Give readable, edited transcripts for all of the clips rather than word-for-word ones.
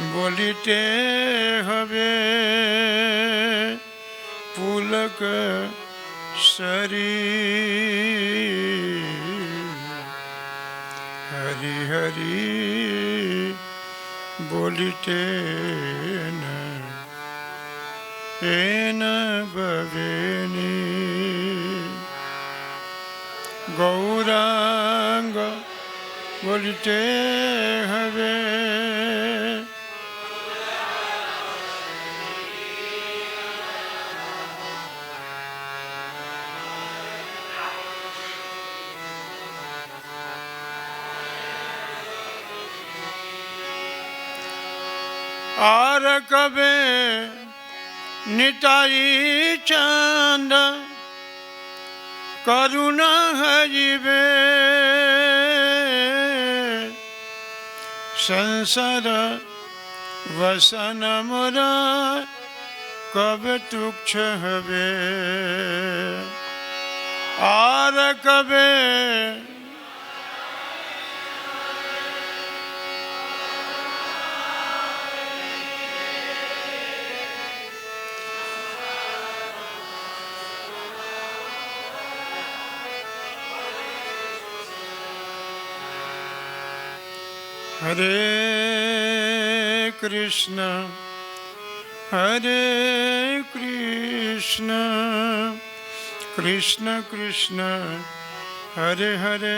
બોલીતે હવે પુલક સરી હરિ હરિ બોલીતે એન ભવેની ગૌરાંગ બોલીતે હવે आर कबे निताई चंद करुणा हरिवे संसार वसन मोरा कब तुक्ष हवे आर कबे हरे कृष्ण कृष्ण कृष्ण हरे हरे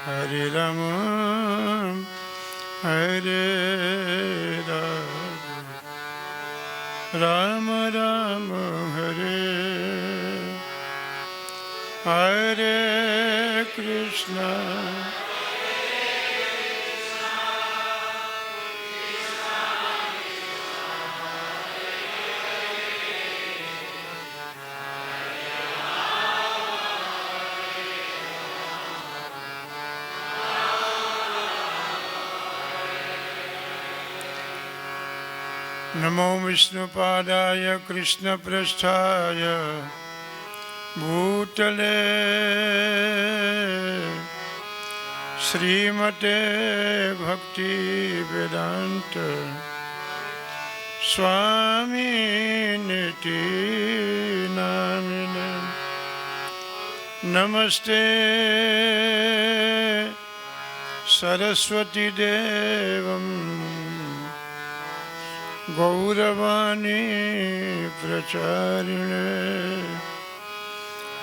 हरे राम हरे राम राम हरे हरे कृष्ण नमो विष्णुपादाय कृष्णप्रेष्ठाय भूतले श्रीमते भक्ति वेदांत स्वामी निति नामिने नमस्ते सरस्वती देवं गौरवाणी प्रचारिणे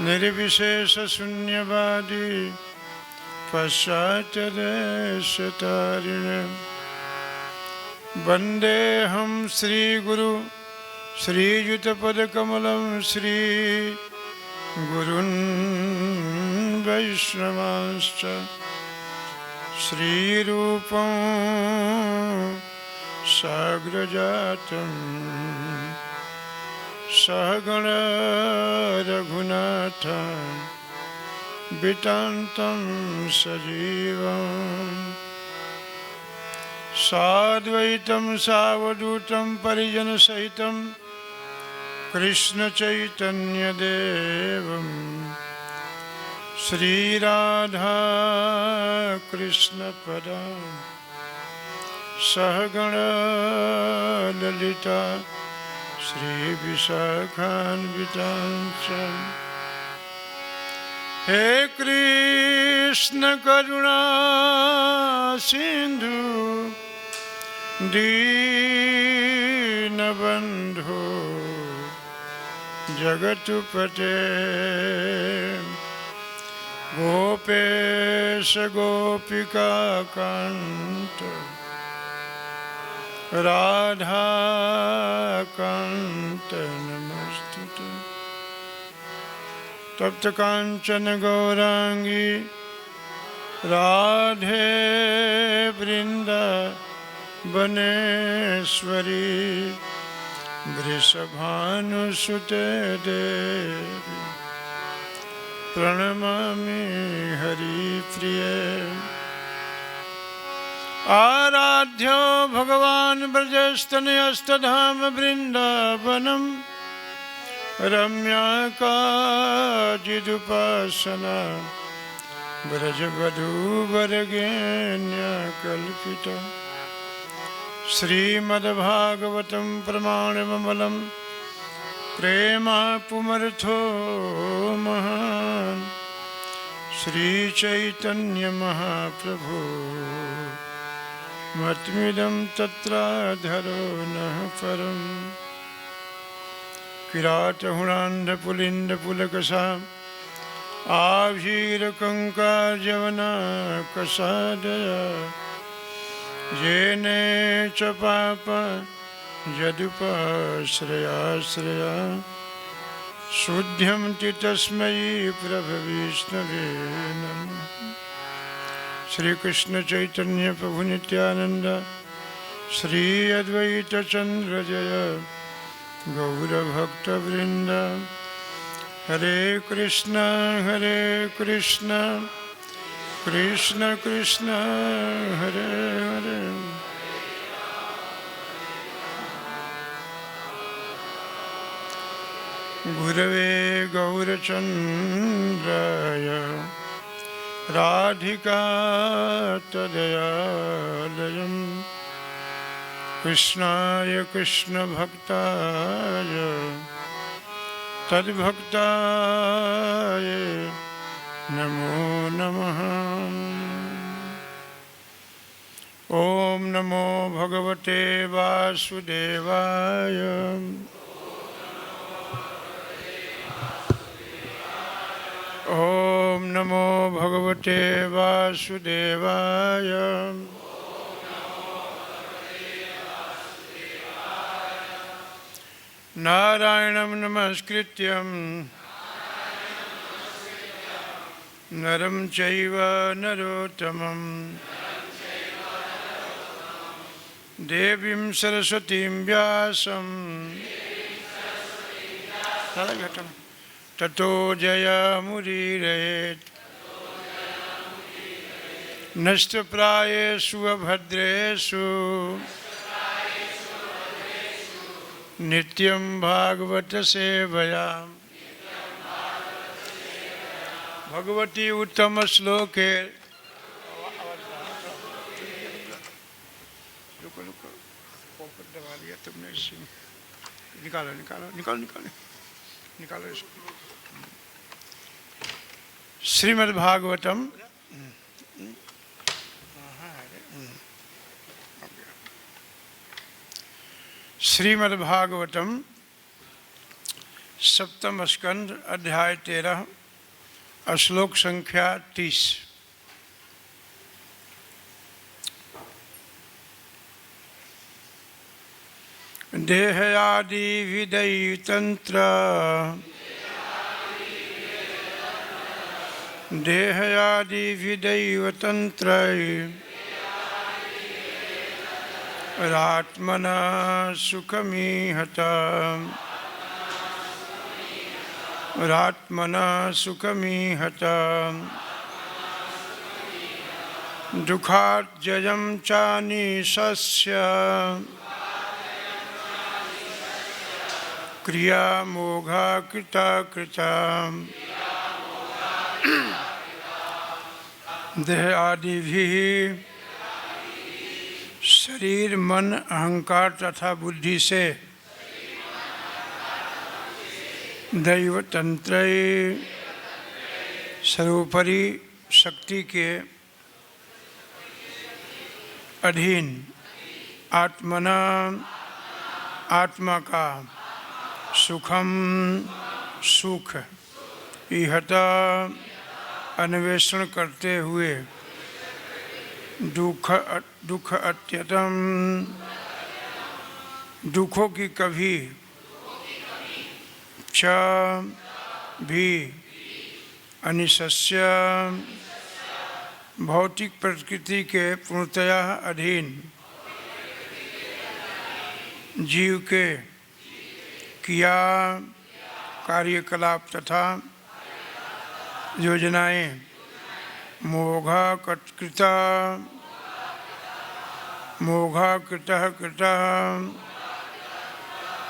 निर्विशेष शून्यवादी पश्चात्यदेशतारिणे वन्देऽहं श्रीगुरु श्रीयुतपदकमलं श्री गुरुन् वैष्णवांश्च श्रीरूपं साग्रजातं सहगण रघुनाथं वितान्तं सजीवं साद्वैतं सावधूतं परिजनसहितं कृष्णचैतन्यदेवं श्रीराधा कृष्णपदां सहगण ललिता श्री विशाखान्वितांश्च हे कृष्ण करुणा सिंधु दीनबंधो जगत्पते गोपेश गोपिका कांत राधा कांत नमस्तुते तप्त कांचन गौरांगी राधे वृंदावनेश्वरी वृषभानुसुते देवी प्रणमामि हरिप्रिये आराध्यो भगवान् ब्रजस्तनयस्तधाम वृंदावनम रम्या काचिदुपासना व्रजवधूवरगेण्यकल्पिता श्रीमद्भागवतं प्रमाणममलं प्रेमापुमर्थो महान् श्रीचैतन्यमहाप्रभु मतमिदं तत्राधरो नः परम् किरातहुणान्धपुलिन्दपुलकसा आभीरकङ्कार्यवनाकसादया येने च पाप यदुपाश्रयाश्रया शुद्ध्यन्ति तस्मै प्रभविष्णवे नमः। श्री कृष्ण चैतन्य प्रभु नित्यानंद श्री अद्वैत चंद्र जय गौरभक्तवृंद। हरे कृष्ण कृष्ण कृष्ण हरे हरे। गुरवे गौरचंद्राय राधिकातदयालयं कृष्णाय कृष्णभक्ताय तद्भक्ताय नमो नमः। ओम नमो भगवते वासुदेवाय। ओम नमो भगवते वासुदेवाय। नारायणं नमस्कृत्यं नरं चैव नरोत्तमं देवीं सरस्वतीं व्यासं ततो जयमुदीरयेत्। नष्टप्रायेषु अभद्रेषु नित्यं भागवत सेवया। भगवती उत्तम श्लोके दबा दिया तुमने। निकालो निकालो निकालो निकालो निकालो इसको। श्रीमद्भागवतम श्रीमद्भागवतम सप्तम स्कंद अध्याय 13 श्लोक संख्या 30। देहयादि विदयतंत्र देहयादि विदयतंत्र रात्मना सुखमीहता रात्मना सुखमीहता दुःखार्जयं चानिशस्य क्रिया मोघा कृता कृता। देह आदि भी शरीर मन अहंकार तथा बुद्धि से दैवतंत्र सर्वोपरि शक्ति के अधीन आत्मना आत्मा का सुखम सुख इहता अन्वेषण करते हुए दुख अत्यतम दुखों की कभी च भी अनिशस्य भौतिक प्रकृति के पूर्णतया अधीन जीव के किया कार्यकलाप तथा योजनाएं मोघा कृता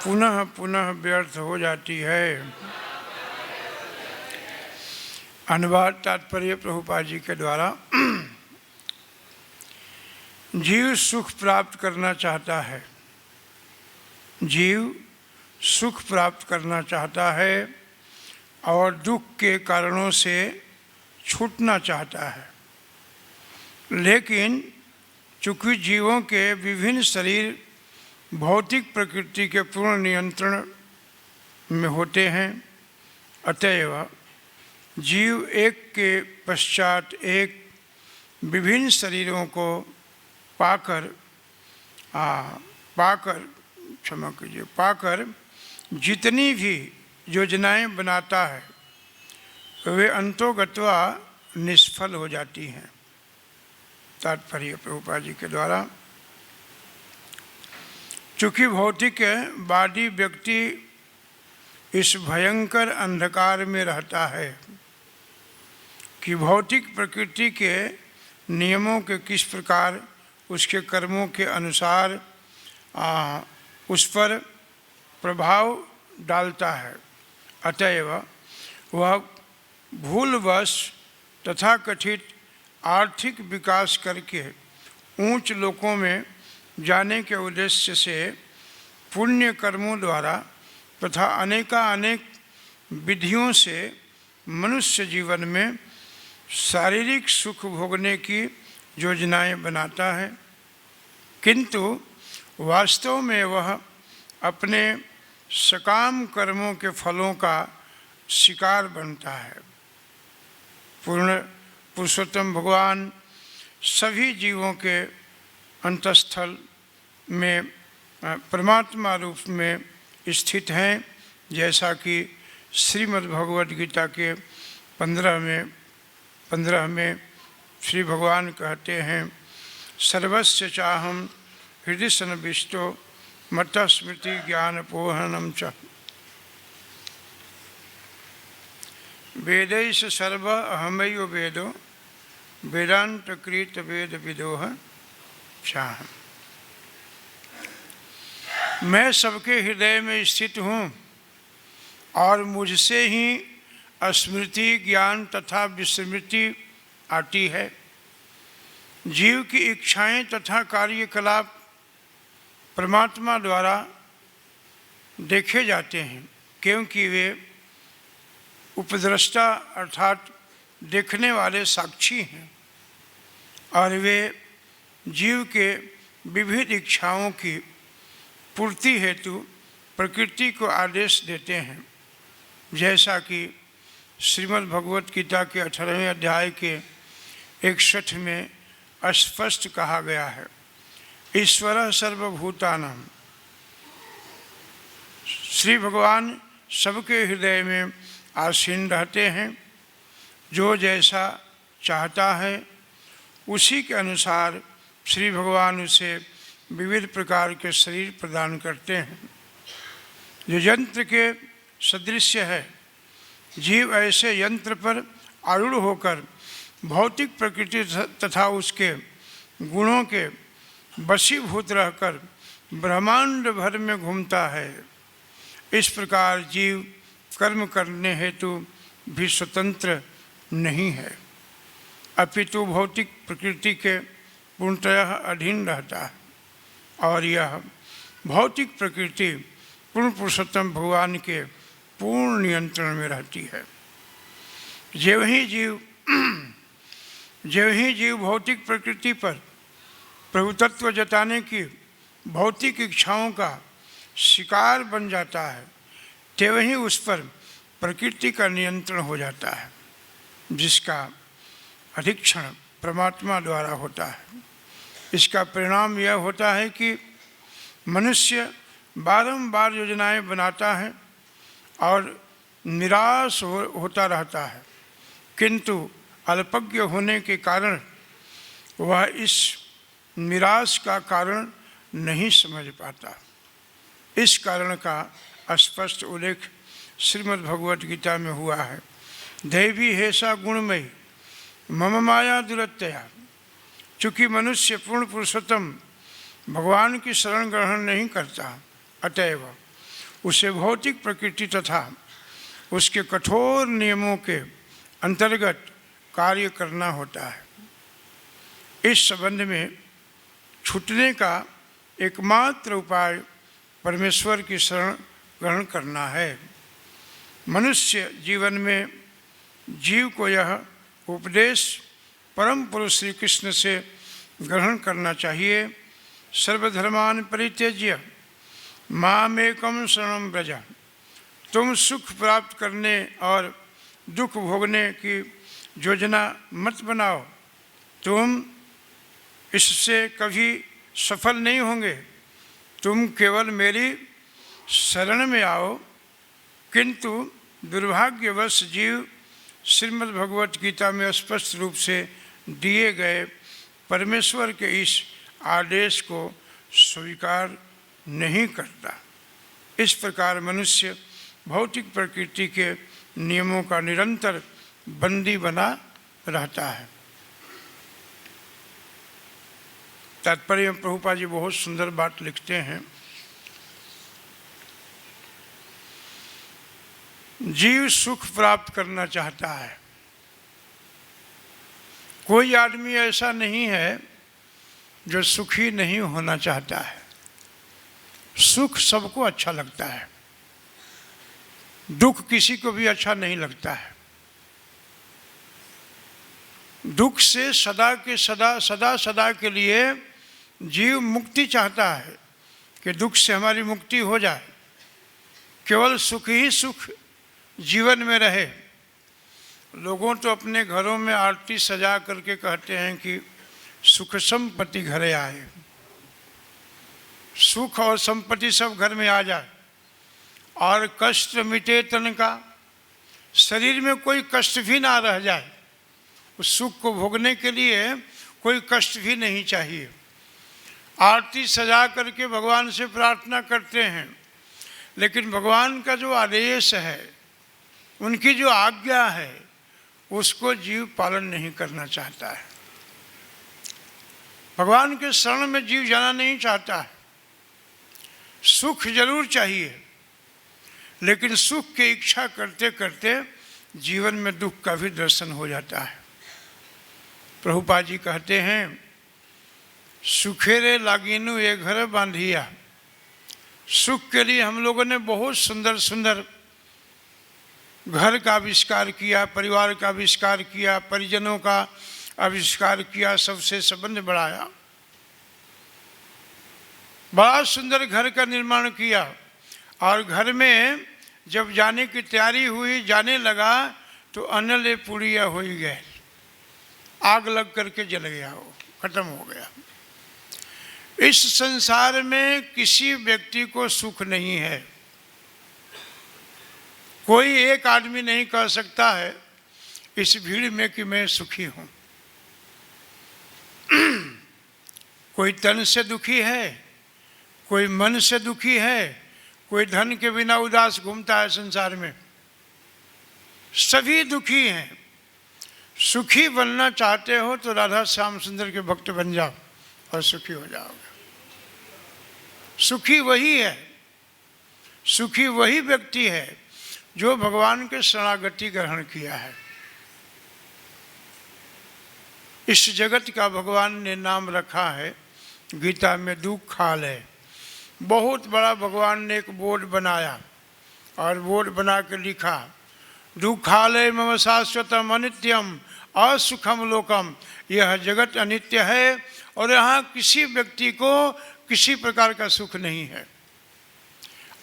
पुनः पुनः व्यर्थ हो जाती है। अनुवाद तात्पर्य प्रभुपाद जी के द्वारा। जीव सुख प्राप्त करना चाहता है, जीव सुख प्राप्त करना चाहता है और दुख के कारणों से छूटना चाहता है, लेकिन चूँकि जीवों के विभिन्न शरीर भौतिक प्रकृति के पूर्ण नियंत्रण में होते हैं, अतएव जीव एक के पश्चात एक विभिन्न शरीरों को पाकर जितनी भी योजनाएं बनाता है वे अंतोगत्वा निष्फल हो जाती हैं। तात्पर्य प्रभुपाद जी के द्वारा। चूँकि भौतिकवादी व्यक्ति इस भयंकर अंधकार में रहता है कि भौतिक प्रकृति के नियमों के किस प्रकार उसके कर्मों के अनुसार उस पर प्रभाव डालता है, अतएव वह भूलवश तथाकथित आर्थिक विकास करके ऊंच लोकों में जाने के उद्देश्य से पुण्य कर्मों द्वारा तथा अनेक विधियों से मनुष्य जीवन में शारीरिक सुख भोगने की योजनाएं बनाता है, किंतु वास्तव में वह अपने सकाम कर्मों के फलों का शिकार बनता है। पूर्ण पुरुषोत्तम भगवान सभी जीवों के अंतस्थल में परमात्मा रूप में स्थित हैं, जैसा कि श्रीमद् भगवद गीता के 15 में श्री भगवान कहते हैं, सर्वस्य चाहम हृदय सन्निविष्टो मत्तः स्मृति ज्ञानपोहनम च वेदैः सर्व अहमैव वेदो वेदांतकृत वेद विदोह चाहम। मैं सबके हृदय में स्थित हूँ और मुझसे ही स्मृति ज्ञान तथा विस्मृति आती है। जीव की इच्छाएं तथा कार्यकलाप परमात्मा द्वारा देखे जाते हैं, क्योंकि वे उपद्रष्टा अर्थात देखने वाले साक्षी हैं और वे जीव के विविध इच्छाओं की पूर्ति हेतु प्रकृति को आदेश देते हैं, जैसा कि श्रीमद् भगवत गीता के 18वें अध्याय के 61 में स्पष्ट कहा गया है। ईश्वर सर्वभूतानां, श्री भगवान सबके हृदय में आसीन रहते हैं। जो जैसा चाहता है उसी के अनुसार श्री भगवान उसे विविध प्रकार के शरीर प्रदान करते हैं। जो यंत्र के सदृश है, जीव ऐसे यंत्र पर आरूढ़ होकर भौतिक प्रकृति तथा उसके गुणों के वशीभूत रहकर ब्रह्मांड भर में घूमता है। इस प्रकार जीव कर्म करने हेतु भी स्वतंत्र नहीं है, अपितु भौतिक प्रकृति के पूर्णतः अधीन रहता है और यह भौतिक प्रकृति पूर्ण पुरुषोत्तम भगवान के पूर्ण नियंत्रण में रहती है। जो ही जीव भौतिक प्रकृति पर प्रभुत्व जताने की भौतिक इच्छाओं का शिकार बन जाता है, त्यों ही उस पर प्रकृति का नियंत्रण हो जाता है, जिसका अधिक्षण परमात्मा द्वारा होता है। इसका परिणाम यह होता है कि मनुष्य बारंबार योजनाएं बनाता है और निराश होता रहता है, किंतु अल्पज्ञ होने के कारण वह इस निराश का कारण नहीं समझ पाता। इस कारण का स्पष्ट उल्लेख श्रीमद् भगवद गीता में हुआ है। दैवी हेषा गुणमयी मम माया दुरत्यया। चूँकि मनुष्य पूर्ण पुरुषोत्तम भगवान की शरण ग्रहण नहीं करता, अतएव उसे भौतिक प्रकृति तथा उसके कठोर नियमों के अंतर्गत कार्य करना होता है। इस संबंध में छूटने का एकमात्र उपाय परमेश्वर की शरण ग्रहण करना है। मनुष्य जीवन में जीव को यह उपदेश परम पुरुष श्री कृष्ण से ग्रहण करना चाहिए। सर्वधर्मान परित्यज्य मामेकं शरणं व्रज। तुम सुख प्राप्त करने और दुख भोगने की योजना मत बनाओ, तुम इससे कभी सफल नहीं होंगे। तुम केवल मेरी शरण में आओ। किंतु दुर्भाग्यवश जीव श्रीमद् भगवत गीता में स्पष्ट रूप से दिए गए परमेश्वर के इस आदेश को स्वीकार नहीं करता। इस प्रकार मनुष्य भौतिक प्रकृति के नियमों का निरंतर बंदी बना रहता है। तात्पर्य में प्रभुपाद जी बहुत सुंदर बात लिखते हैं। जीव सुख प्राप्त करना चाहता है। कोई आदमी ऐसा नहीं है जो सुखी नहीं होना चाहता है। सुख सबको अच्छा लगता है, दुख किसी को भी अच्छा नहीं लगता है। दुख से सदा के लिए जीव मुक्ति चाहता है कि दुख से हमारी मुक्ति हो जाए, केवल सुख ही सुख जीवन में रहे। लोगों तो अपने घरों में आरती सजा करके कहते हैं कि सुख संपत्ति घरे आए, सुख और संपत्ति सब घर में आ जाए और कष्ट मिटे तन का, शरीर में कोई कष्ट भी ना रह जाए। उस सुख को भोगने के लिए कोई कष्ट भी नहीं चाहिए। आरती सजा करके भगवान से प्रार्थना करते हैं, लेकिन भगवान का जो आदेश है, उनकी जो आज्ञा है, उसको जीव पालन नहीं करना चाहता है। भगवान के शरण में जीव जाना नहीं चाहता है। सुख जरूर चाहिए, लेकिन सुख की इच्छा करते करते जीवन में दुख का भी दर्शन हो जाता है। प्रभुपाद जी कहते हैं, सुखेरे लागिनु ये घर बांधिया। सुख के लिए हम लोगों ने बहुत सुंदर सुंदर घर का आविष्कार किया, परिवार का आविष्कार किया, परिजनों का आविष्कार किया, सबसे संबंध बढ़ाया, बड़ा सुंदर घर का निर्माण किया। और घर में जब जाने की तैयारी हुई, जाने लगा तो अनले पुड़िया हो ही गए, आग लग करके जल गया, वो खत्म हो गया। इस संसार में किसी व्यक्ति को सुख नहीं है। कोई एक आदमी नहीं कह सकता है इस भीड़ में कि मैं सुखी हूं। कोई तन से दुखी है, कोई मन से दुखी है, कोई धन के बिना उदास घूमता है संसार में। सभी दुखी हैं। सुखी बनना चाहते हो तो राधा श्याम सुंदर के भक्त बन जाओ और सुखी हो जाओगे। सुखी वही है, सुखी वही व्यक्ति है जो भगवान के शरणागति ग्रहण किया है। इस जगत का भगवान ने नाम रखा है गीता में दुखालय। बहुत बड़ा भगवान ने एक बोर्ड बनाया और बोर्ड बना के लिखा, दुखालय मम शाश्वतम अनित्यम असुखम लोकम। यह जगत अनित्य है और यहाँ किसी व्यक्ति को किसी प्रकार का सुख नहीं है,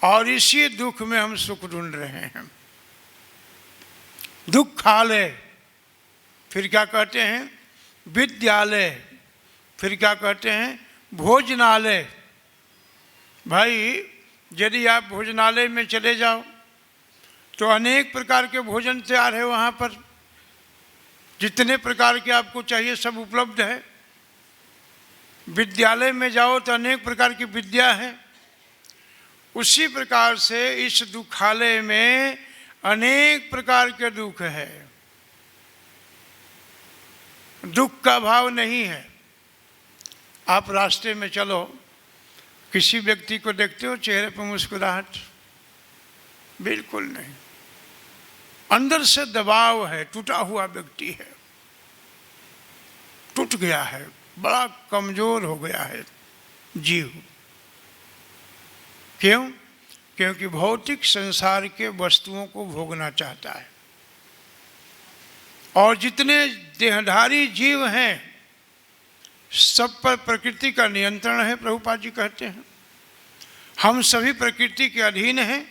और इसी दुख में हम सुख ढूंढ रहे हैं। दुखालय, फिर क्या कहते हैं, विद्यालय, फिर क्या कहते हैं, भोजनालय। भाई यदि आप भोजनालय में चले जाओ तो अनेक प्रकार के भोजन तैयार है वहाँ पर, जितने प्रकार के आपको चाहिए सब उपलब्ध है। विद्यालय में जाओ तो अनेक प्रकार की विद्या है। उसी प्रकार से इस दुखालय में अनेक प्रकार के दुख है। दुख का भाव नहीं है। आप रास्ते में चलो, किसी व्यक्ति को देखते हो चेहरे पर मुस्कुराहट? बिल्कुल नहीं। अंदर से दबाव है, टूटा हुआ व्यक्ति है, टूट गया है, बड़ा कमजोर हो गया है जीव। क्यों? क्योंकि भौतिक संसार के वस्तुओं को भोगना चाहता है। और जितने देहधारी जीव हैं सब पर प्रकृति का नियंत्रण है। प्रभुपाद जी कहते हैं हम सभी प्रकृति के अधीन हैं,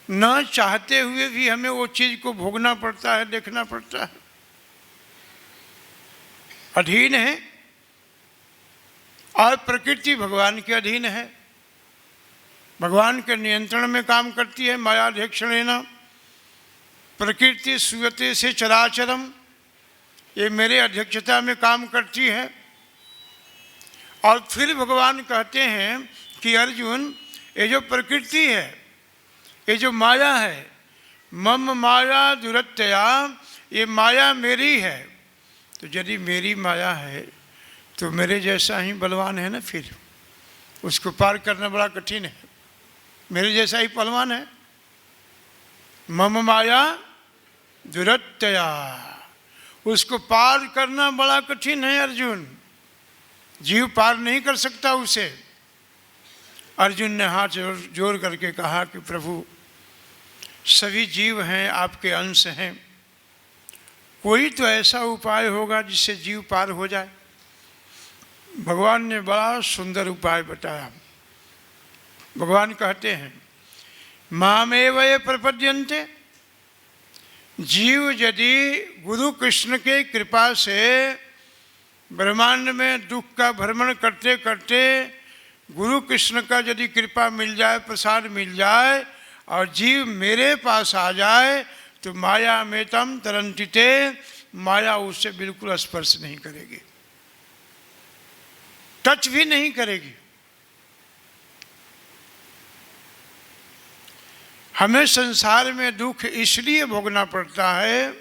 न चाहते हुए भी हमें वो चीज को भोगना पड़ता है, देखना पड़ता है। अधीन है और प्रकृति भगवान के अधीन है, भगवान के नियंत्रण में काम करती है। मायाध्यक्षणेन प्रकृति सूयते से चराचरम, ये मेरे अध्यक्षता में काम करती है। और फिर भगवान कहते हैं कि अर्जुन, ये जो प्रकृति है, ये जो माया है, मम माया दुरत्यया, ये माया मेरी है। तो यदि मेरी माया है तो मेरे जैसा ही बलवान है ना, फिर उसको पार करना बड़ा कठिन है। मेरे जैसा ही पहलवान है। मम माया दुरत्यया, उसको पार करना बड़ा कठिन है अर्जुन, जीव पार नहीं कर सकता उसे। अर्जुन ने हाथ जोड़ करके कहा कि प्रभु सभी जीव हैं, आपके अंश हैं, कोई तो ऐसा उपाय होगा जिससे जीव पार हो जाए। भगवान ने बड़ा सुंदर उपाय बताया। भगवान कहते हैं मामेव ये प्रपद्यन्ते, जीव यदि गुरु कृष्ण के कृपा से ब्रह्मांड में दुख का भ्रमण करते करते गुरु कृष्ण का यदि कृपा मिल जाए, प्रसाद मिल जाए और जीव मेरे पास आ जाए तो माया में तम तरंतिते, माया उससे बिल्कुल स्पर्श नहीं करेगी, टच भी नहीं करेगी। हमें संसार में दुख इसलिए भोगना पड़ता है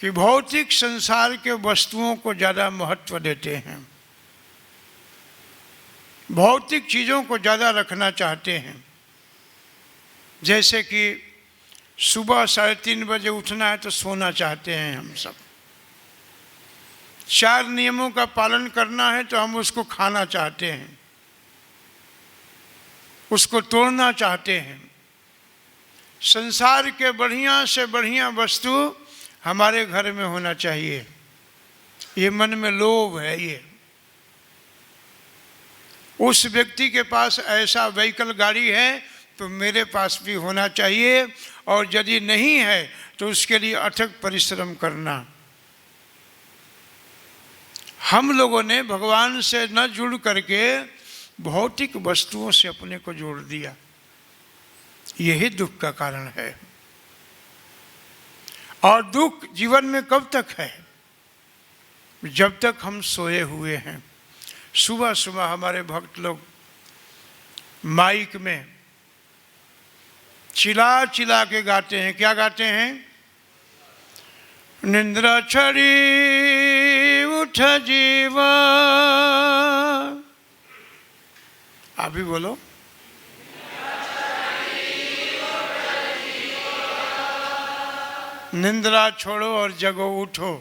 कि भौतिक संसार के वस्तुओं को ज़्यादा महत्व देते हैं, भौतिक चीज़ों को ज़्यादा रखना चाहते हैं। जैसे कि सुबह 3:30 बजे उठना है तो सोना चाहते हैं हम सब, 4 नियमों का पालन करना है तो हम उसको खाना चाहते हैं, उसको तोड़ना चाहते हैं। संसार के बढ़िया से बढ़िया वस्तु हमारे घर में होना चाहिए, ये मन में लोभ है। ये उस व्यक्ति के पास ऐसा व्हीकल गाड़ी है तो मेरे पास भी होना चाहिए, और यदि नहीं है तो उसके लिए अथक परिश्रम करना। हम लोगों ने भगवान से न जुड़ करके भौतिक वस्तुओं से अपने को जोड़ दिया, यही दुख का कारण है। और दुख जीवन में कब तक है? जब तक हम सोए हुए हैं। सुबह सुबह हमारे भक्त लोग माइक में चिल्ला चिल्ला के गाते हैं। क्या गाते हैं? निंद्रा छड़ी उठ जीवा। आप भी बोलो। निंद्रा छोड़ो और जगो उठो।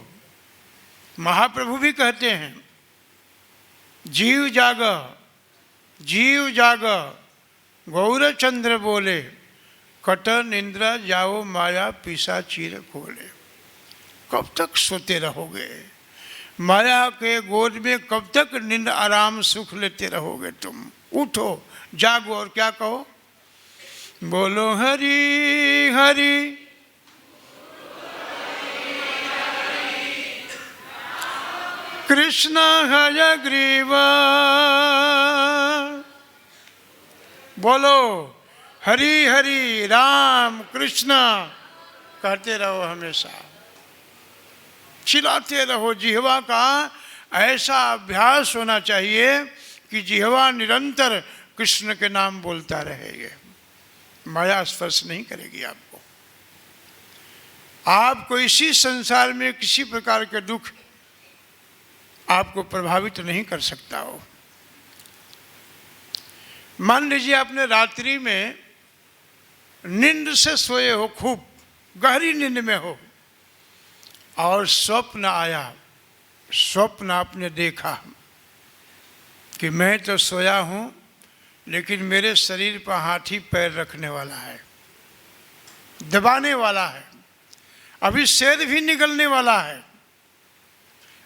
महाप्रभु भी कहते हैं जीव जाग, जीव जाग, गौरचंद्र बोले, कट निंद्रा जाओ माया पीसा चीर खोले। कब तक सोते रहोगे? माया के गोद में कब तक नींद आराम सुख लेते रहोगे तुम? उठो, जागो और क्या कहो? बोलो हरि हरि कृष्ण हयग्रीव। बोलो हरि हरि राम कृष्ण कहते रहो, हमेशा चिल्लाते रहो। जिह्वा का ऐसा अभ्यास होना चाहिए कि जिह्वा निरंतर कृष्ण के नाम बोलता रहेगा, माया स्पर्श नहीं करेगी आपको। आपको इसी संसार में किसी प्रकार के दुख आपको प्रभावित नहीं कर सकता हो। मान लीजिए आपने रात्रि में नींद से सोए हो, खूब गहरी नींद में हो, और स्वप्न आया, स्वप्न आपने देखा कि मैं तो सोया हूँ लेकिन मेरे शरीर पर हाथी पैर रखने वाला है, दबाने वाला है, अभी शेर भी निकलने वाला है।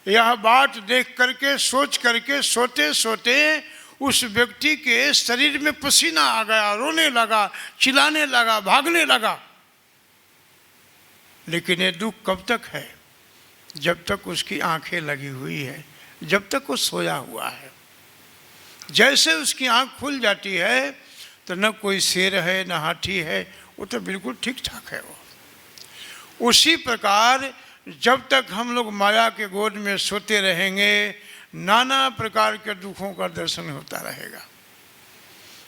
यह बात देख करके, सोच करके, सोते सोते उस व्यक्ति के शरीर में पसीना आ गया, रोने लगा, चिल्लाने लगा, भागने लगा। लेकिन ये दुख कब तक है? जब तक उसकी आंखें लगी हुई है, जब तक वो सोया हुआ है। जैसे उसकी आंख खुल जाती है तो न कोई शेर है न हाथी है, वो तो बिल्कुल ठीक ठाक है। वो उसी प्रकार जब तक हम लोग माया के गोद में सोते रहेंगे, नाना प्रकार के दुखों का दर्शन होता रहेगा।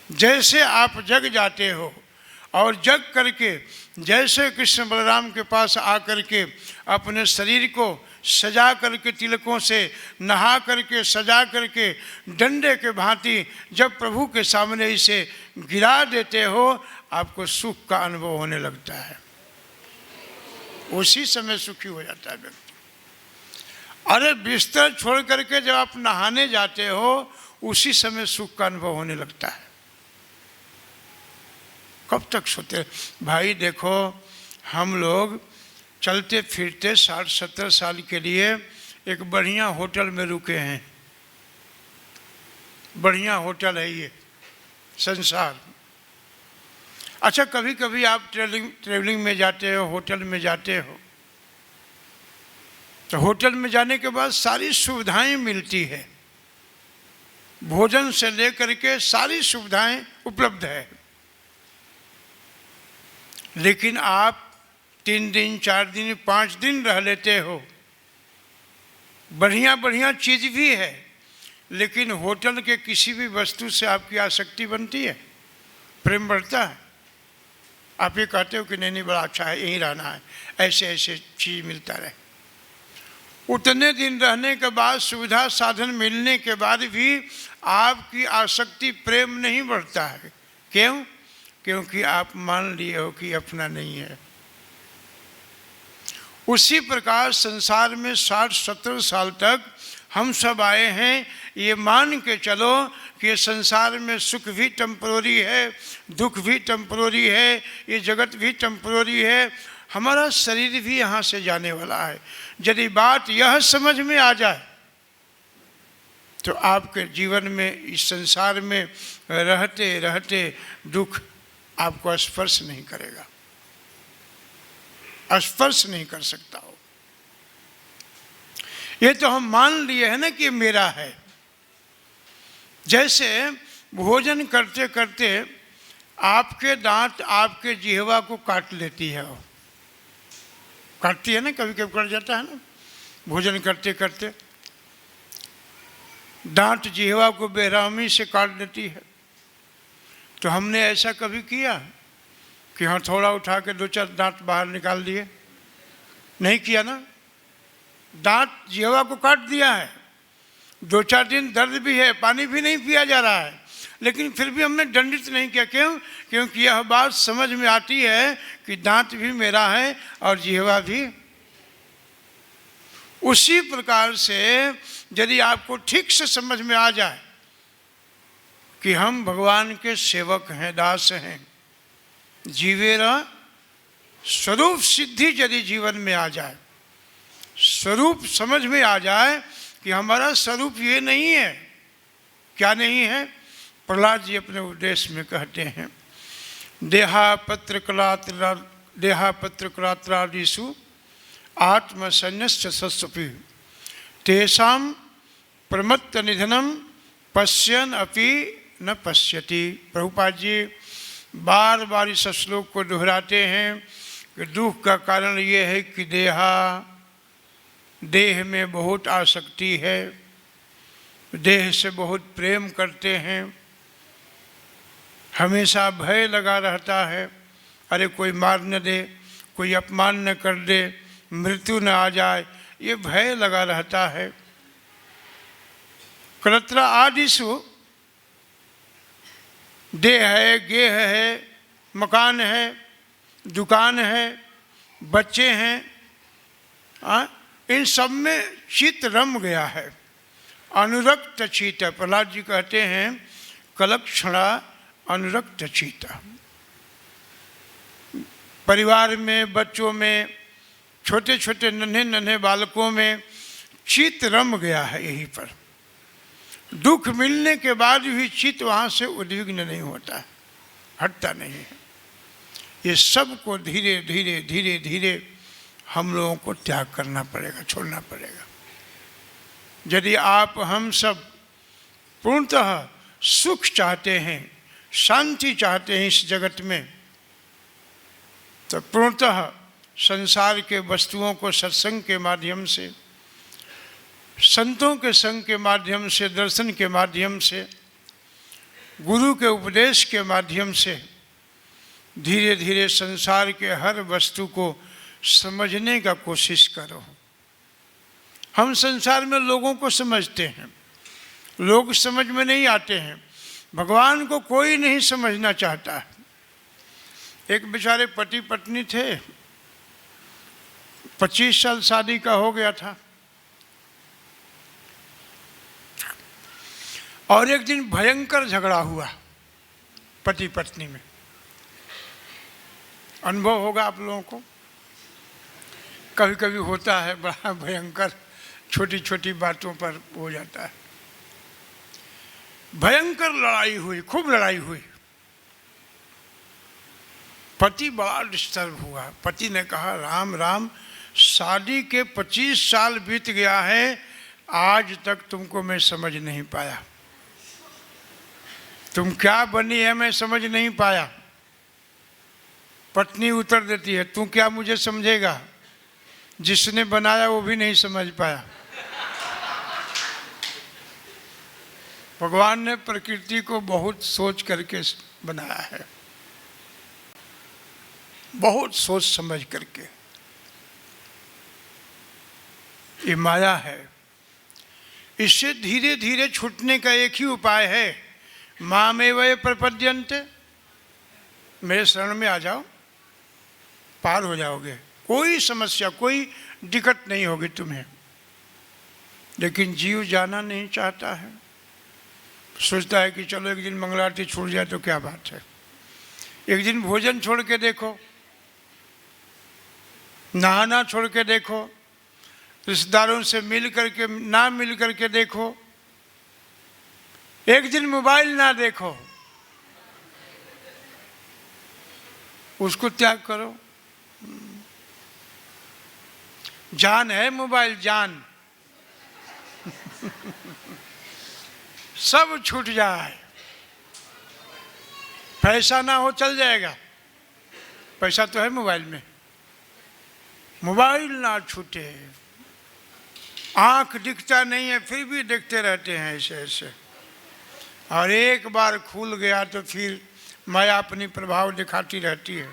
जैसे आप जग जाते हो और जग करके जैसे कृष्ण बलराम के पास आकर के अपने शरीर को सजा करके, तिलकों से नहा करके, सजा करके, डंडे के भांति जब प्रभु के सामने इसे गिरा देते हो, आपको सुख का अनुभव होने लगता है। उसी समय सुखी हो जाता है व्यक्ति। अरे बिस्तर छोड़ करके जब आप नहाने जाते हो, उसी समय सुख का अनुभव होने लगता है। कब तक सोते? भाई देखो, हम लोग चलते फिरते 60-70 साल के लिए एक बढ़िया होटल में रुके हैं। बढ़िया होटल है ये संसार। अच्छा, कभी कभी आप ट्रेवलिंग में जाते हो, होटल में जाते हो, तो होटल में जाने के बाद सारी सुविधाएं मिलती है, भोजन से लेकर के सारी सुविधाएं उपलब्ध है। लेकिन आप 3 दिन, 4 दिन, 5 दिन रह लेते हो, बढ़िया बढ़िया चीज़ भी है, लेकिन होटल के किसी भी वस्तु से आपकी आसक्ति बनती है, प्रेम बढ़ता है। आप ये कहते हो कि नहीं बड़ा अच्छा है, यहीं रहना है, ऐसे ऐसे चीज़ मिलता रहे। उतने दिन रहने के बाद, सुविधा साधन मिलने के बाद भी आपकी आसक्ति प्रेम नहीं बढ़ता है। क्यों? क्योंकि आप मान लिए हो कि अपना नहीं है। उसी प्रकार संसार में 60-70 साल तक हम सब आए हैं, ये मान के चलो कि संसार में सुख भी टेम्पररी है, दुख भी टेम्पररी है, ये जगत भी टेम्पररी है, हमारा शरीर भी यहाँ से जाने वाला है। यदि बात यह समझ में आ जाए तो आपके जीवन में, इस संसार में रहते रहते दुख आपको स्पर्श नहीं करेगा, स्पर्श नहीं कर सकता हो। ये तो हम मान लिए हैं ना कि मेरा है। जैसे भोजन करते करते आपके दांत आपके जिह्वा को काट लेती है, वो काटती है ना, कभी कभी कट जाता है ना, भोजन करते करते दांत जिह्वा को बेरहमी से काट देती है। तो हमने ऐसा कभी किया कि हथौड़ा उठा के 2-4 दांत बाहर निकाल दिए? नहीं किया ना। दांत जिह्वा को काट दिया है, 2-4 दिन दर्द भी है, पानी भी नहीं पिया जा रहा है, लेकिन फिर भी हमने दंडित नहीं किया। क्यों? क्योंकि यह बात समझ में आती है कि दांत भी मेरा है और जिह्वा भी। उसी प्रकार से यदि आपको ठीक से समझ में आ जाए कि हम भगवान के सेवक हैं, दास हैं, जीवेरा स्वरूप सिद्धि यदि जीवन में आ जाए, स्वरूप समझ में आ जाए कि हमारा स्वरूप ये नहीं है। क्या नहीं है? प्रहलाद जी अपने उपदेश में कहते हैं, देहापत्र कलात्रादिषु आत्मसन्यस्य सस्वपि तेषां प्रमत्त निधनम पश्यन अपि न पश्यति। प्रभुपाद जी बार बार इस श्लोक को दोहराते हैं कि दुख का कारण ये है कि देह में बहुत आसक्ति है, देह से बहुत प्रेम करते हैं, हमेशा भय लगा रहता है, अरे कोई मार न दे, कोई अपमान न कर दे, मृत्यु न आ जाए, ये भय लगा रहता है। कलत्रा आदिषु देह है, गेह है, मकान है, दुकान है, बच्चे हैं, इन सब में चित्त रम गया है, अनुरक्त चित्त। प्रहलाद जी कहते हैं कलक्षणा अनुरक्त चित्त। परिवार में, बच्चों में, छोटे छोटे नन्हे नन्हे बालकों में चित्त रम गया है यहीं पर। दुख मिलने के बाद भी चित्त वहाँ से उद्विग्न नहीं होता है, हटता नहीं है। ये सब को धीरे धीरे धीरे धीरे हम लोगों को त्याग करना पड़ेगा, छोड़ना पड़ेगा। यदि आप हम सब पूर्णतः सुख चाहते हैं, शांति चाहते हैं इस जगत में, तो पूर्णतः संसार के वस्तुओं को सत्संग के माध्यम से, संतों के संग के माध्यम से, दर्शन के माध्यम से, गुरु के उपदेश के माध्यम से धीरे धीरे संसार के हर वस्तु को समझने का कोशिश करो। हम संसार में लोगों को समझते हैं, लोग समझ में नहीं आते हैं। भगवान को कोई नहीं समझना चाहता है। एक बेचारे पति पत्नी थे, 25 साल शादी का हो गया था, और एक दिन भयंकर झगड़ा हुआ पति पत्नी में। अनुभव होगा आप लोगों को, कभी कभी होता है बड़ा भयंकर, छोटी छोटी बातों पर हो जाता है। भयंकर लड़ाई हुई, खूब लड़ाई हुई। पति बड़ा डिस्टर्ब हुआ। पति ने कहा राम राम, शादी के 25 साल बीत गया है, आज तक तुमको मैं समझ नहीं पाया। तुम क्या बनी है मैं समझ नहीं पाया। पत्नी उत्तर देती है, तू क्या मुझे समझेगा, जिसने बनाया वो भी नहीं समझ पाया। भगवान ने प्रकृति को बहुत सोच करके बनाया है, बहुत सोच समझ करके। ये माया है। इससे धीरे धीरे छूटने का एक ही उपाय है, मामेवये प्रपद्यन्ते, मेरे शरण में आ जाओ, पार हो जाओगे। कोई समस्या, कोई दिक्कत नहीं होगी तुम्हें। लेकिन जीव जाना नहीं चाहता है, सोचता है कि चलो एक दिन मंगल आरती छूट जाए तो क्या बात है, एक दिन भोजन छोड़ के देखो, नहाना छोड़ के देखो, रिश्तेदारों से मिल करके ना मिल करके देखो, एक दिन मोबाइल ना देखो, उसको त्याग करो। जान है मोबाइल, जान सब छूट जाए। पैसा ना हो चल जाएगा, पैसा तो है मोबाइल में, मोबाइल ना छूटे। आंख दिखता नहीं है फिर भी देखते रहते हैं ऐसे ऐसे, और एक बार खुल गया तो फिर माया अपनी प्रभाव दिखाती रहती है।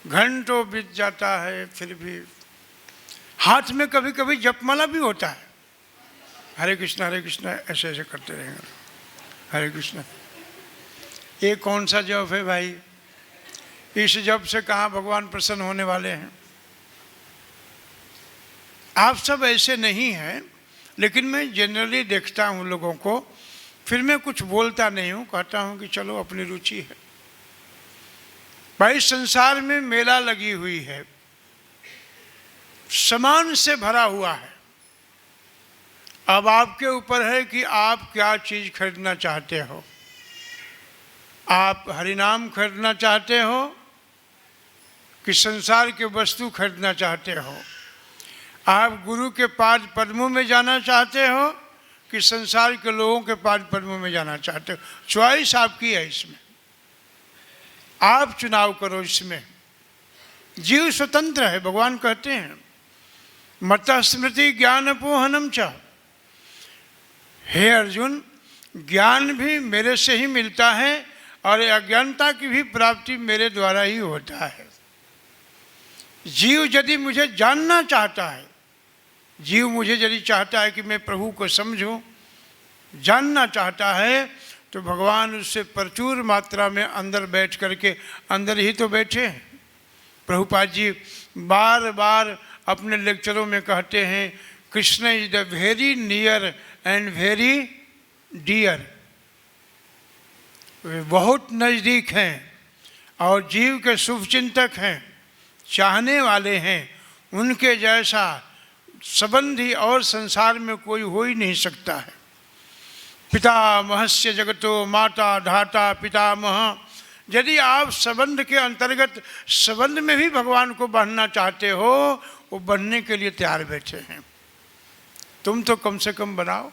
घंटों बीत जाता है, फिर भी हाथ में कभी कभी जपमाला भी होता है, हरे कृष्णा ऐसे ऐसे करते रहेंगे, हरे कृष्णा। ये कौन सा जप है भाई, इस जप से कहाँ भगवान प्रसन्न होने वाले हैं। आप सब ऐसे नहीं हैं, लेकिन मैं जनरली देखता हूँ लोगों को, फिर मैं कुछ बोलता नहीं हूँ, कहता हूँ कि चलो अपनी रुचि है। भाई संसार में मेला लगी हुई है, सामान से भरा हुआ है। अब आपके ऊपर है कि आप क्या चीज़ खरीदना चाहते हो। आप हरिनाम खरीदना चाहते हो कि संसार के वस्तु खरीदना चाहते हो। आप गुरु के पाद पद्मों में जाना चाहते हो कि संसार के लोगों के पाद पद्मों में जाना चाहते हो। चॉइस आपकी है, इसमें आप चुनाव करो। इसमें जीव स्वतंत्र है। भगवान कहते हैं मता स्मृति ज्ञान पोहनम च, हे अर्जुन, ज्ञान भी मेरे से ही मिलता है और अज्ञानता की भी प्राप्ति मेरे द्वारा ही होता है। जीव यदि मुझे जानना चाहता है, जीव मुझे यदि चाहता है कि मैं प्रभु को समझूं, जानना चाहता है, तो भगवान उससे प्रचुर मात्रा में अंदर बैठ करके अंदर ही तो बैठे हैं। प्रभुपाद जी बार बार अपने लेक्चरों में कहते हैं, Krishna is the very near and very dear. वे बहुत नज़दीक हैं और जीव के शुभचिंतक हैं, चाहने वाले हैं। उनके जैसा संबंधी और संसार में कोई हो ही नहीं सकता है। पितामहस्य जगतो माता धाता पितामह। यदि आप संबंध के अंतर्गत संबंध में भी भगवान को बनना चाहते हो, वो बनने के लिए तैयार बैठे हैं। तुम तो कम से कम बनाओ।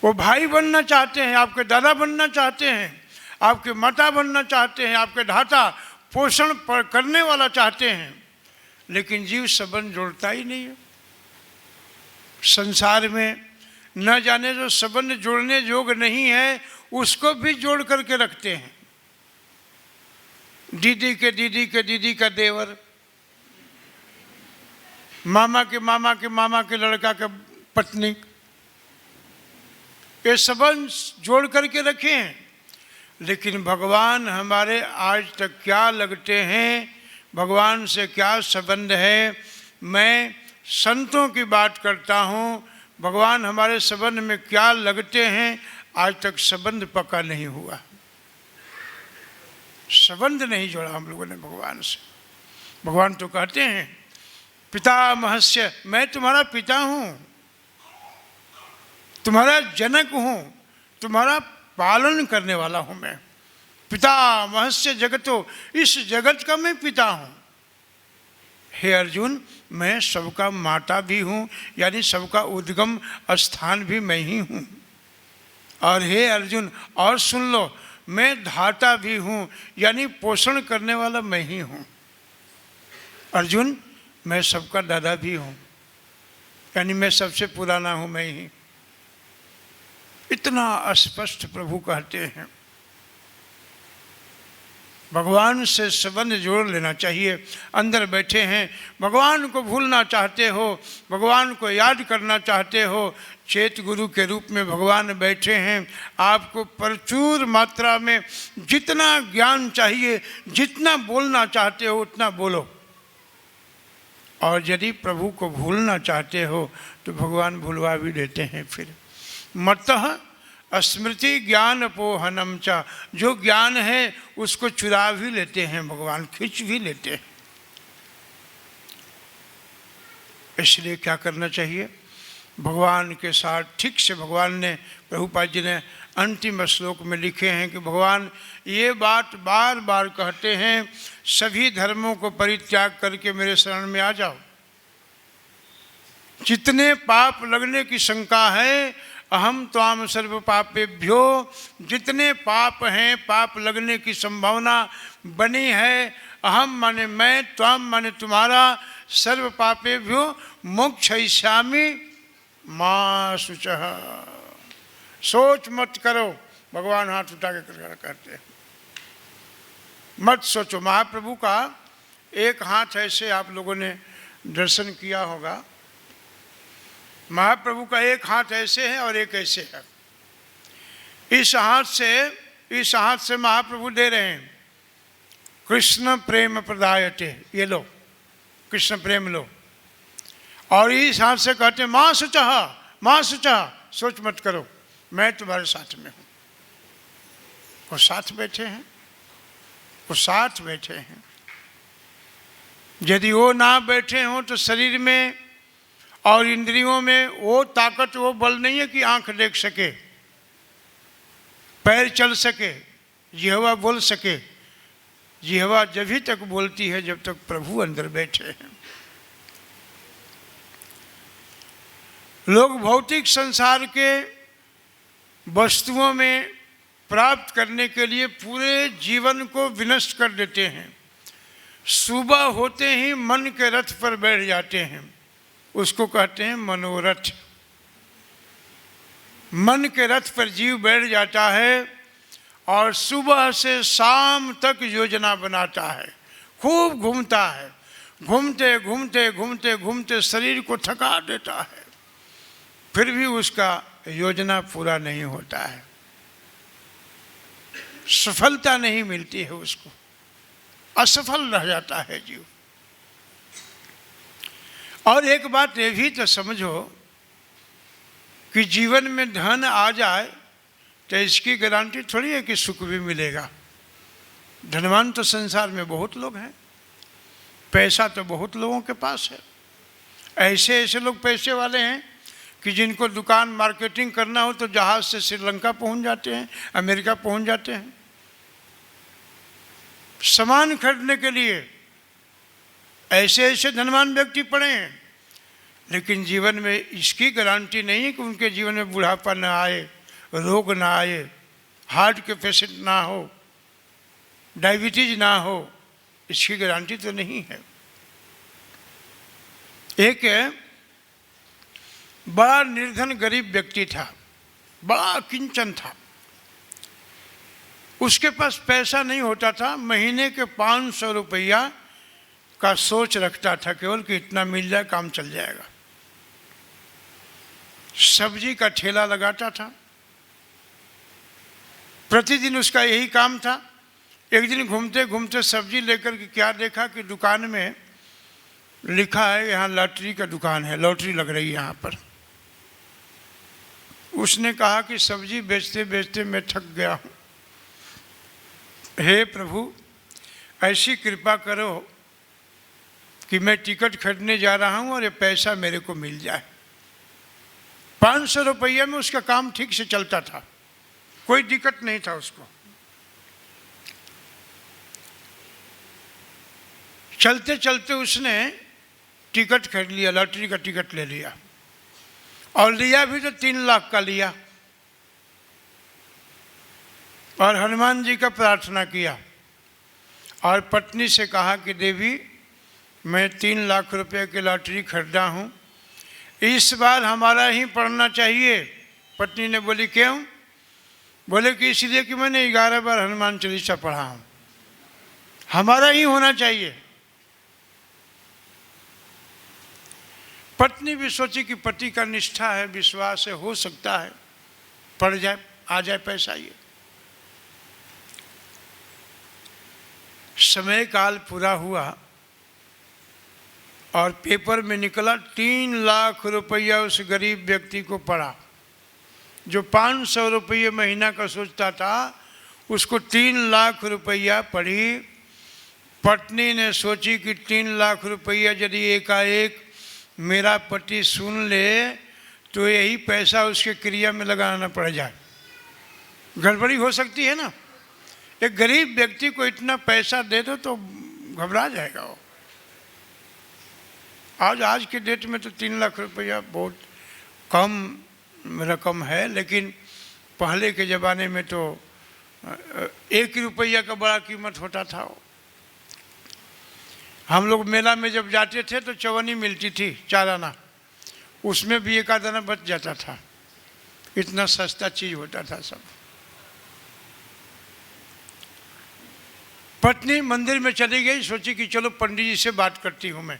वो भाई बनना चाहते हैं, आपके दादा बनना चाहते हैं, आपके माता बनना चाहते हैं, आपके धाता पोषण करने वाला चाहते हैं, लेकिन जीव संबंध जोड़ता ही नहीं है। संसार में न जाने जो संबंध जोड़ने योग नहीं है उसको भी जोड़ करके रखते हैं। दीदी के दीदी के दीदी का देवर, मामा के मामा के मामा के लड़का का पत्नी, ये संबंध जोड़ करके रखे हैं। लेकिन भगवान हमारे आज तक क्या लगते हैं, भगवान से क्या संबंध है। मैं संतों की बात करता हूँ, भगवान हमारे संबंध में क्या लगते हैं, आज तक संबंध पक्का नहीं हुआ। संबंध नहीं जोड़ा हम लोगों ने भगवान से। भगवान तो कहते हैं पितामहस्य, मैं तुम्हारा पिता हूँ, तुम्हारा जनक हूँ, तुम्हारा पालन करने वाला हूँ मैं। पितामहस्य जगतो, इस जगत का मैं पिता हूँ। हे अर्जुन, मैं सबका माता भी हूँ, यानी सबका उद्गम स्थान भी मैं ही हूँ। और हे अर्जुन, और सुन लो, मैं धाता भी हूँ, यानी पोषण करने वाला मैं ही हूँ। अर्जुन, मैं सबका दादा भी हूँ, यानी मैं सबसे पुराना हूँ मैं ही। इतना स्पष्ट प्रभु कहते हैं। भगवान से संबंध जोड़ लेना चाहिए। अंदर बैठे हैं, भगवान को भूलना चाहते हो, भगवान को याद करना चाहते हो, चेत गुरु के रूप में भगवान बैठे हैं। आपको प्रचुर मात्रा में जितना ज्ञान चाहिए, जितना बोलना चाहते हो उतना बोलो। और यदि प्रभु को भूलना चाहते हो तो भगवान भूलवा भी देते हैं। फिर मतः स्मृति ज्ञान पोहनम चा, जो ज्ञान है उसको चुरा भी लेते हैं भगवान, खींच भी लेते हैं। इसलिए क्या करना चाहिए, भगवान के साथ ठीक से, भगवान ने, प्रभुपाद जी ने अंतिम श्लोक में लिखे हैं कि भगवान ये बात बार बार कहते हैं, सभी धर्मों को परित्याग करके मेरे शरण में आ जाओ। जितने पाप लगने की शंका है, अहम त्वाम सर्व पापेभ्यो, जितने पाप हैं, पाप लगने की संभावना बनी है, अहम माने मैं, त्वाम माने तुम्हारा, सर्व पापेभ्यो मोक्षयिष्यामि मां शुचः। सोच मत करो, भगवान हाथ उठा के कहते हैं, मत सोचो। महाप्रभु का एक हाथ ऐसे आप लोगों ने दर्शन किया होगा, महाप्रभु का एक हाथ ऐसे है और एक ऐसे है। इस हाथ से महाप्रभु दे रहे हैं, कृष्ण प्रेम प्रदायते, ये लो कृष्ण प्रेम लो। और इस हाथ से कहते हैं मां शुचः, मां शुचः, सोच मत करो, मैं तुम्हारे साथ में हूँ। वो साथ बैठे हैं, वो साथ बैठे हैं। यदि वो ना बैठे हों तो शरीर में और इंद्रियों में वो ताकत, वो बल नहीं है कि आंख देख सके, पैर चल सके, जिह्वा बोल सके। जिह्वा जब ही तक बोलती है जब तक प्रभु अंदर बैठे हैं। लोग भौतिक संसार के वस्तुओं में प्राप्त करने के लिए पूरे जीवन को विनष्ट कर देते हैं। सुबह होते ही मन के रथ पर बैठ जाते हैं, उसको कहते हैं मनोरथ। मन के रथ पर जीव बैठ जाता है और सुबह से शाम तक योजना बनाता है, खूब घूमता है, घूमते घूमते घूमते घूमते शरीर को थका देता है, फिर भी उसका योजना पूरा नहीं होता है। सफलता नहीं मिलती है उसको, असफल रह जाता है जीव। और एक बात ये भी तो समझो कि जीवन में धन आ जाए तो इसकी गारंटी थोड़ी है कि सुख भी मिलेगा। धनवान तो संसार में बहुत लोग हैं, पैसा तो बहुत लोगों के पास है। ऐसे ऐसे लोग पैसे वाले हैं कि जिनको दुकान मार्केटिंग करना हो तो जहाज़ से श्रीलंका पहुंच जाते हैं, अमेरिका पहुंच जाते हैं सामान खरीदने के लिए। ऐसे ऐसे धनवान व्यक्ति पड़े हैं, लेकिन जीवन में इसकी गारंटी नहीं है कि उनके जीवन में बुढ़ापा ना आए, रोग ना आए, हार्ट के पेशेंट ना हो, डायबिटीज ना हो। इसकी गारंटी तो नहीं है। एक बड़ा निर्धन गरीब व्यक्ति था, बड़ा किंचन था। उसके पास पैसा नहीं होता था, महीने के 500 रुपया का सोच रखता था केवल कि इतना मिल जाए काम चल जाएगा। सब्जी का ठेला लगाता था, प्रतिदिन उसका यही काम था। एक दिन घूमते घूमते सब्जी लेकर के क्या देखा कि दुकान में लिखा है यहाँ लॉटरी का दुकान है, लॉटरी लग रही है यहाँ पर। उसने कहा कि सब्जी बेचते बेचते मैं थक गया हूँ, हे प्रभु ऐसी कृपा करो कि मैं टिकट खरीदने जा रहा हूँ और ये पैसा मेरे को मिल जाए। 500 रुपये में उसका काम ठीक से चलता था, कोई दिक्कत नहीं था उसको। चलते चलते उसने टिकट खरीद लिया, लॉटरी का टिकट ले लिया, और लिया भी तो 3 लाख का लिया। और हनुमान जी का प्रार्थना किया और पत्नी से कहा कि देवी मैं 3 लाख रुपए की लॉटरी खरीदा हूँ, इस बार हमारा ही पढ़ना चाहिए। पत्नी ने बोली क्यों? बोले कि इसलिए कि मैंने 11 बार हनुमान चालीसा पढ़ा हूँ, हमारा ही होना चाहिए। पत्नी भी सोची कि पति का निष्ठा है, विश्वास है, हो सकता है पड़ जाए, आ जाए पैसा। ये समय काल पूरा हुआ और पेपर में निकला 3 लाख रुपया उस गरीब व्यक्ति को पड़ा। जो 500 रुपये महीना का सोचता था उसको 3 लाख रुपया पड़ी। पत्नी ने सोची कि 3 लाख रुपया यदि एकाएक मेरा पति सुन ले तो यही पैसा उसके क्रिया में लगाना पड़ जाए, गड़बड़ी हो सकती है ना। एक गरीब व्यक्ति को इतना पैसा दे दो तो घबरा जाएगा वो। आज के डेट में तो 3 लाख रुपया बहुत कम रकम है, लेकिन पहले के ज़माने में तो 1 रुपया का बड़ा कीमत होता था। हम लोग मेला में जब जाते थे तो चवन्नी मिलती थी, 4 आना, उसमें भी 1 आधा बच जाता था। इतना सस्ता चीज़ होता था सब। पत्नी मंदिर में चली गई, सोची कि चलो पंडित जी से बात करती हूँ मैं,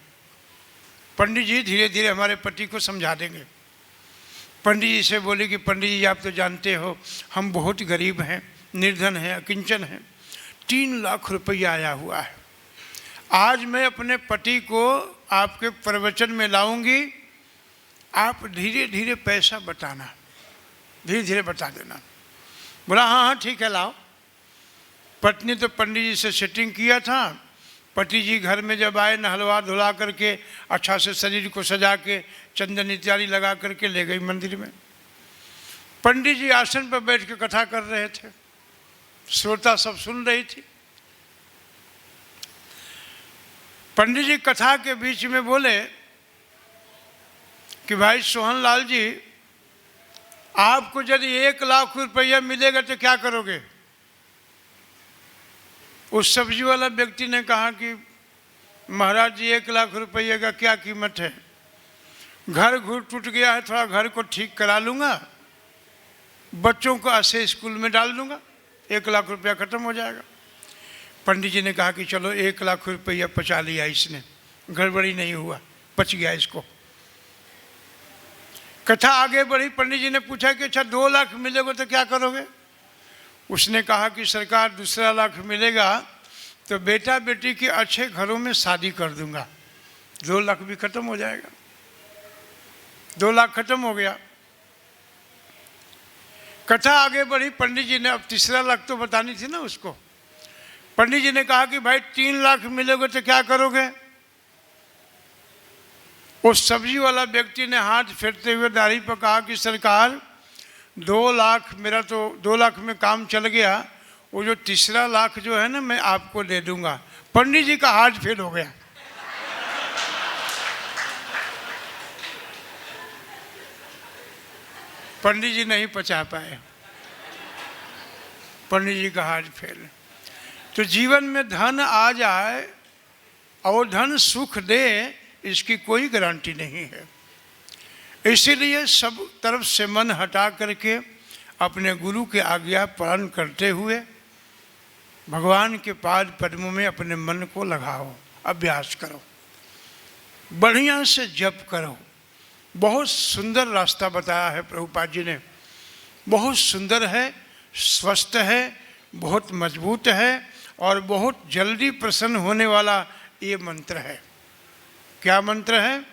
पंडित जी धीरे धीरे हमारे पति को समझा देंगे। पंडित जी से बोली कि पंडित जी आप तो जानते हो हम बहुत गरीब हैं, निर्धन हैं, अकिंचन हैं, 3 लाख रुपया आया हुआ है। आज मैं अपने पति को आपके प्रवचन में लाऊंगी, आप धीरे धीरे पैसा बताना, धीरे धीरे बता देना। बोला हाँ हाँ ठीक है लाओ। पत्नी तो पंडित जी से सेटिंग किया था। पति जी घर में जब आए नहलवा धुला करके अच्छा से शरीर को सजा के चंदन इत्यादि लगा करके ले गई मंदिर में। पंडित जी आसन पर बैठ के कथा कर रहे थे, श्रोता सब सुन रही थी। पंडित जी कथा के बीच में बोले कि भाई सोहन लाल जी, आपको यदि 1 लाख रुपया मिलेगा तो क्या करोगे? उस सब्जी वाला व्यक्ति ने कहा कि महाराज जी 1 लाख रुपये का क्या कीमत है, घर घुर टूट गया है, थोड़ा घर को ठीक करा लूँगा, बच्चों को ऐसे स्कूल में डाल दूँगा, 1 लाख रुपया ख़त्म हो जाएगा। पंडित जी ने कहा कि चलो 1 लाख रुपया पचा लिया इसने, गड़बड़ी नहीं हुआ, बच गया इसको। कथा आगे बढ़ी। पंडित जी ने पूछा कि अच्छा 2 लाख मिलेगा तो क्या करोगे? उसने कहा कि सरकार दूसरा लाख मिलेगा तो बेटा बेटी के अच्छे घरों में शादी कर दूंगा, 2 लाख भी खत्म हो जाएगा। 2 लाख खत्म हो गया। कथा आगे बढ़ी। पंडित जी ने अब तीसरा लाख तो बतानी थी ना उसको। पंडित जी ने कहा कि भाई 3 लाख मिलेगा तो क्या करोगे? उस सब्जी वाला व्यक्ति ने हाथ फेरते हुए दाढ़ी पर कहा कि सरकार 2 लाख, मेरा तो 2 लाख में काम चल गया, वो जो तीसरा लाख जो है ना मैं आपको दे दूंगा। पंडित जी का हाथ फेल हो गया। पंडित जी नहीं पचा पाए, पंडित जी का हाथ फेल। तो जीवन में धन आ जाए और धन सुख दे, इसकी कोई गारंटी नहीं है। इसीलिए सब तरफ से मन हटा करके अपने गुरु के आज्ञा पालन करते हुए भगवान के पाद पद्मों में अपने मन को लगाओ, अभ्यास करो, बढ़िया से जप करो। बहुत सुंदर रास्ता बताया है प्रभुपाद जी ने, बहुत सुंदर है, स्वस्थ है, बहुत मजबूत है और बहुत जल्दी प्रसन्न होने वाला ये मंत्र है। क्या मंत्र है?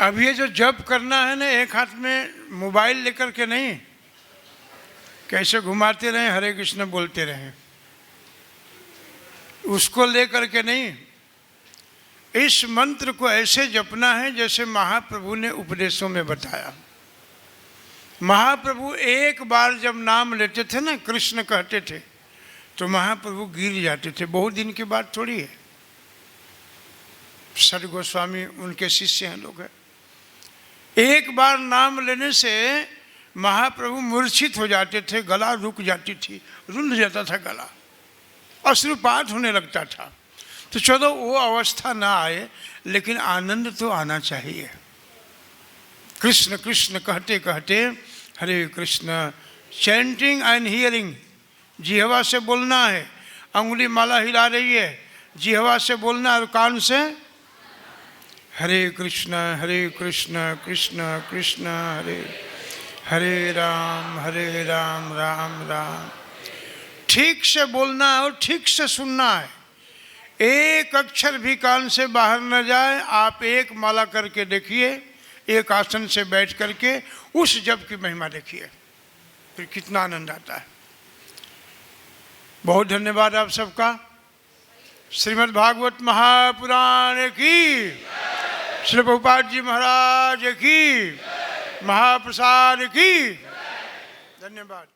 अब ये जो जप करना है ना, एक हाथ में मोबाइल लेकर के नहीं, कैसे घुमाते रहें, हरे कृष्ण बोलते रहें, उसको लेकर के नहीं। इस मंत्र को ऐसे जपना है जैसे महाप्रभु ने उपदेशों में बताया। महाप्रभु एक बार जब नाम लेते थे ना, कृष्ण कहते थे, तो महाप्रभु गिर जाते थे। बहुत दिन की बात थोड़ी है। सर गोस्वामी उनके शिष्य हैं लोग हैं। एक बार नाम लेने से महाप्रभु मूर्छित हो जाते थे, गला रुक जाती थी, रुंध जाता था गला, अश्रुपात होने लगता था। तो चलो वो अवस्था ना आए, लेकिन आनंद तो आना चाहिए। कृष्ण कृष्ण कहते कहते हरे कृष्ण, चैंटिंग एंड हियरिंग, जिह्वा से बोलना है, अंगुली माला हिला रही है, जिह्वा से बोलना और कान से हरे कृष्ण कृष्ण कृष्ण हरे हरे, राम राम राम। ठीक से बोलना है और ठीक से सुनना है। एक अक्षर भी कान से बाहर न जाए। आप एक माला करके देखिए, एक आसन से बैठ करके उस जप की महिमा देखिए, फिर कितना आनंद आता है। बहुत धन्यवाद आप सबका। श्रीमद् भागवत महापुराण की, श्री प्रभुपाद जी महाराज की, महाप्रसाद की। धन्यवाद।